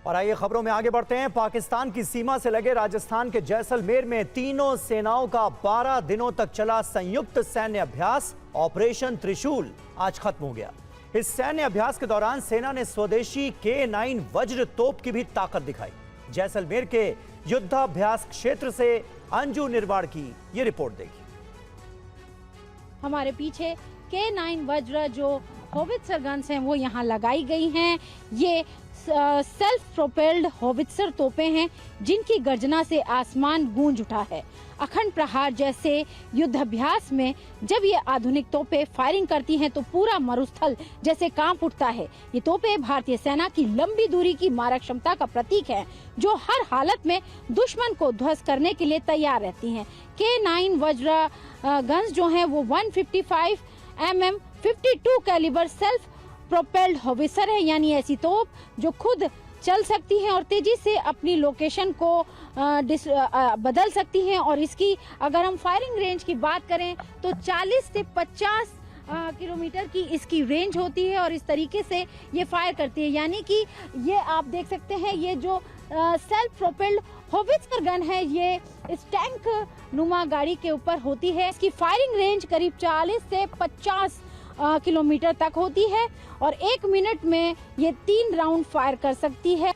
और आइए खबरों में आगे बढ़ते हैं। पाकिस्तान की सीमा से लगे राजस्थान के जैसलमेर में तीनों सेनाओं का 12 दिनों तक चला संयुक्त सैन्य अभ्यास ऑपरेशन त्रिशूल आज खत्म हो गया। इस सैन्य अभ्यास के दौरान सेना ने स्वदेशी K9 वज्र तोप की भी ताकत दिखाई। जैसलमेर के युद्धाभ्यास क्षेत्र से अंजू निर्वाण की ये रिपोर्ट देखिए। हमारे पीछे K9 वज्र जो होवित्जर गन्स हैं वो यहाँ लगाई गई हैं। ये सेल्फ प्रोपेल्ड होवित्जर तोपें हैं जिनकी गर्जना से आसमान गूंज उठा है। अखंड प्रहार जैसे युद्धाभ्यास में जब ये आधुनिक तोपें फायरिंग करती हैं तो पूरा मरुस्थल जैसे कांप उठता है। ये तोपें भारतीय सेना की लंबी दूरी की मारक क्षमता का प्रतीक है जो हर हालत में दुश्मन को ध्वस्त करने के लिए तैयार रहती हैं। K9 वज्र गन्स जो हैं वो 155 mm 52 calibre self propelled howitzer है, यानी ऐसी तोप जो खुद चल सकती हैं और तेजी से अपनी लोकेशन को बदल सकती हैं। और इसकी अगर हम फायरिंग रेंज की बात करें तो 40 से 50 किलोमीटर की इसकी रेंज होती है और इस तरीके से ये फायर करती है। यानी कि ये आप देख सकते हैं ये जो सेल्फ प्रोपेल्ड होवित्जर गन है ये इस टैंक नुमा गाड़ी के ऊपर होती है। इसकी फायरिंग रेंज करीब 40 से 50 किलोमीटर तक होती है और 1 मिनट में ये 3 राउंड फायर कर सकती है।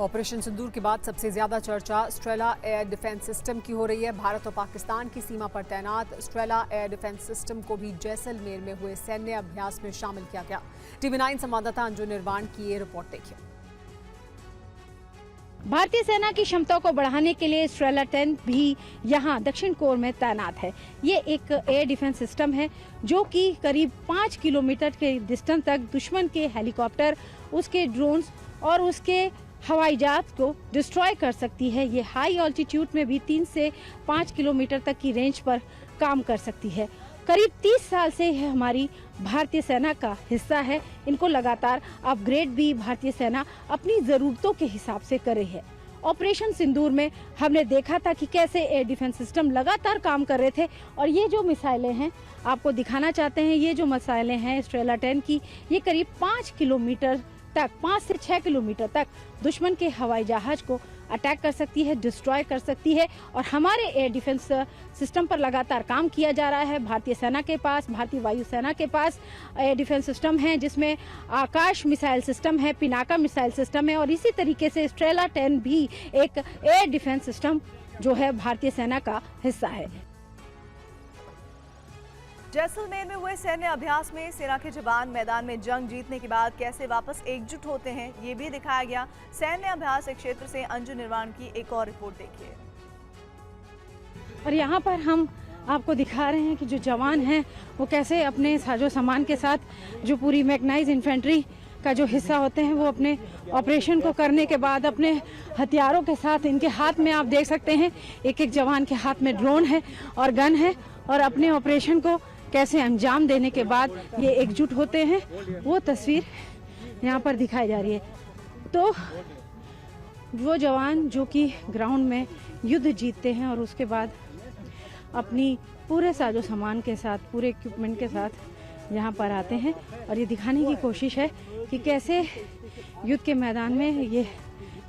ऑपरेशन सिंदूर के बाद सबसे ज्यादा चर्चा स्ट्रेला एयर डिफेंस सिस्टम की हो रही है। भारत और पाकिस्तान की सीमा पर तैनात स्ट्रेला एयर डिफेंस सिस्टम को भी जैसलमेर में हुए सैन्य अभ्यास में शामिल किया गया। TV9 संवाददाता अंजू निर्वाण की ये रिपोर्ट देखिए। भारतीय सेना की क्षमता को बढ़ाने के लिए स्ट्रेला 10 भी यहाँ दक्षिण कोर में तैनात है। ये एक एयर डिफेंस सिस्टम है जो कि करीब 5 किलोमीटर के डिस्टेंस तक दुश्मन के हेलीकॉप्टर, उसके ड्रोन्स और उसके हवाई जहाज को डिस्ट्रॉय कर सकती है। ये हाई ऑल्टीट्यूड में भी 3 से 5 किलोमीटर तक की रेंज पर काम कर सकती है। करीब 30 साल से यह हमारी भारतीय सेना का हिस्सा है। इनको लगातार अपग्रेड भी भारतीय सेना अपनी ज़रूरतों के हिसाब से कर रही है। ऑपरेशन सिंदूर में हमने देखा था कि कैसे एयर डिफेंस सिस्टम लगातार काम कर रहे थे और ये जो मिसाइलें हैं आपको दिखाना चाहते हैं। ये जो मिसाइलें हैं स्ट्रेला 10 की, ये करीब 5 किलोमीटर तक, 5 से 6 किलोमीटर तक दुश्मन के हवाई जहाज को अटैक कर सकती है, डिस्ट्रॉय कर सकती है। और हमारे एयर डिफेंस सिस्टम पर लगातार काम किया जा रहा है। भारतीय सेना के पास, भारतीय वायुसेना के पास एयर डिफेंस सिस्टम है जिसमें आकाश मिसाइल सिस्टम है, पिनाका मिसाइल सिस्टम है और इसी तरीके से स्ट्रेला 10 भी एक एयर डिफेंस सिस्टम जो है भारतीय सेना का हिस्सा है। जैसलमेर में हुए सैन्य अभ्यास में सेना के जवान मैदान में जंग जीतने के बाद कैसे वापस एकजुट होते हैं ये भी दिखाया गया। सैन्य अभ्यास क्षेत्र से अंजू निर्वाण की एक और रिपोर्ट देखिए। और यहाँ पर हम आपको दिखा रहे हैं कि जो जवान हैं वो कैसे अपने साजो सामान के साथ, जो पूरी मैकेनाइज्ड इन्फेंट्री का जो हिस्सा होते हैं, वो अपने ऑपरेशन को करने के बाद अपने हथियारों के साथ, इनके हाथ में आप देख सकते हैं एक एक जवान के हाथ में ड्रोन है और गन है और अपने ऑपरेशन को कैसे अंजाम देने के बाद ये एकजुट होते हैं वो तस्वीर यहाँ पर दिखाई जा रही है। तो वो जवान जो कि ग्राउंड में युद्ध जीतते हैं और उसके बाद अपनी पूरे साजो सामान के साथ, पूरे इक्विपमेंट के साथ यहाँ पर आते हैं और ये दिखाने की कोशिश है कि कैसे युद्ध के मैदान में ये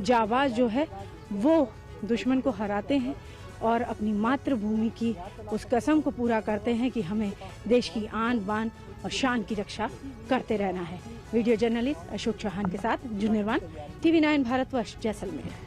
जाबाज जो है वो दुश्मन को हराते हैं और अपनी मातृभूमि की उस कसम को पूरा करते हैं कि हमें देश की आन बान और शान की रक्षा करते रहना है। वीडियो जर्नलिस्ट अशोक चौहान के साथ अंजू निर्वाण, TV9 भारतवर्ष, जैसलमेर।